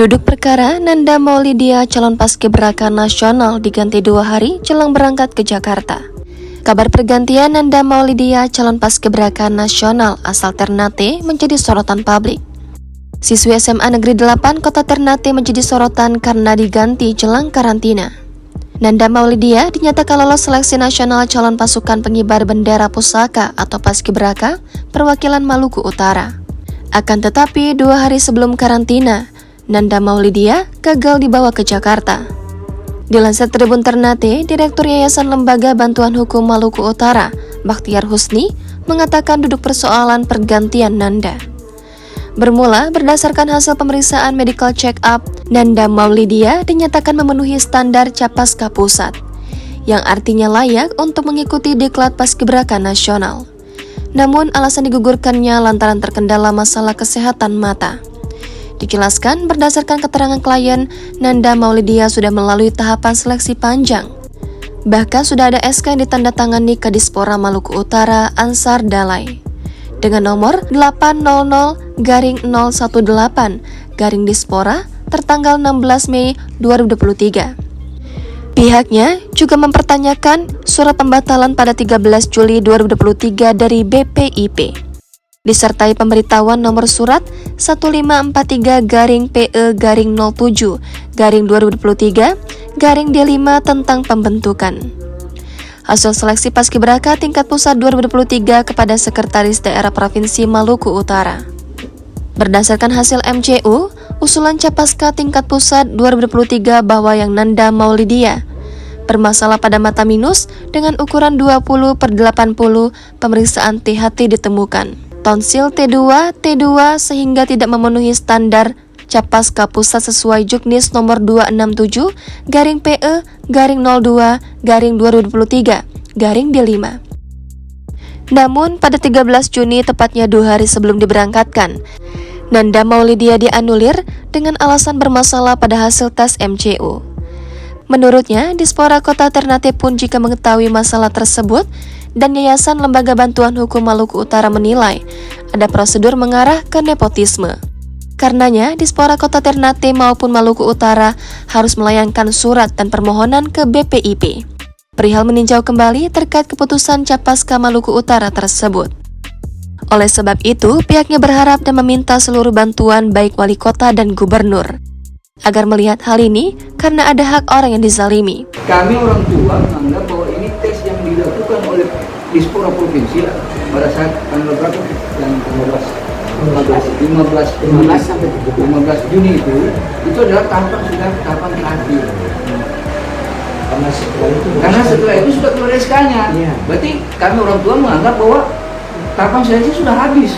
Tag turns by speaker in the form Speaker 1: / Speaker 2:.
Speaker 1: Duduk perkara, Nanda Maulidia calon paskibraka nasional diganti 2 hari jelang berangkat ke Jakarta. Kabar pergantian Nanda Maulidia calon paskibraka nasional asal Ternate menjadi sorotan publik. Siswi SMA Negeri 8 Kota Ternate menjadi sorotan karena diganti jelang karantina. Nanda Maulidia dinyatakan lolos seleksi nasional calon pasukan pengibar bendera pusaka atau paskibraka perwakilan Maluku Utara. Akan tetapi 2 hari sebelum karantina, Nanda Maulidia gagal dibawa ke Jakarta. Dilansir Tribun Ternate, Direktur Yayasan Lembaga Bantuan Hukum Maluku Utara, Bakhtiar Husni, mengatakan duduk persoalan pergantian Nanda. Bermula berdasarkan hasil pemeriksaan medical check-up, Nanda Maulidia dinyatakan memenuhi standar Capaska Pusat, yang artinya layak untuk mengikuti diklat Paskibraka Nasional. Namun alasan digugurkannya lantaran terkendala masalah kesehatan mata. Dijelaskan berdasarkan keterangan klien, Nanda Maulidia sudah melalui tahapan seleksi panjang. Bahkan sudah ada SK yang ditandatangani Kadispora Maluku Utara Ansar Dalai dengan nomor 800-018 tertanggal 16 Mei 2023. Pihaknya juga mempertanyakan surat pembatalan pada 13 Juli 2023 dari BPIP. Disertai pemberitahuan nomor surat 15PE-PE-07-2023-D5 tentang pembentukan. Hasil seleksi Paskibraka tingkat pusat 2023 kepada Sekretaris Daerah Provinsi Maluku Utara. Berdasarkan hasil MCU, usulan Capaska tingkat pusat 2023 bahwa yang Nanda Maulidia bermasalah pada mata minus dengan ukuran 20/80 pemeriksaan THT ditemukan. Tonsil T2 sehingga tidak memenuhi standar Capaska Pusat sesuai Juknis nomor 267-PE-02-2023-D5. Namun pada 13 Juni tepatnya 2 hari sebelum diberangkatkan, Nanda Maulidia dianulir dengan alasan bermasalah pada hasil tes MCU. Menurutnya, Dispora Kota Ternate pun jika mengetahui masalah tersebut dan Yayasan Lembaga Bantuan Hukum Maluku Utara menilai ada prosedur mengarah ke nepotisme. Karenanya, Dispora Kota Ternate maupun Maluku Utara harus melayangkan surat dan permohonan ke BPIP perihal meninjau kembali terkait keputusan Capaska Maluku Utara tersebut. Oleh sebab itu, pihaknya berharap dan meminta seluruh bantuan baik wali kota dan gubernur agar melihat hal ini karena ada hak orang yang dizalimi.
Speaker 2: Kami orang tua menganggap bahwa ini tes yang dilakukan oleh Dispora Provinsi pada saat tanggal berapa? Yang 15 Juni itu adalah tahapan terakhir. Karena setelah itu sudah keluar SK-nya. Berarti kami orang tua menganggap bahwa tahapan seleksi sudah habis.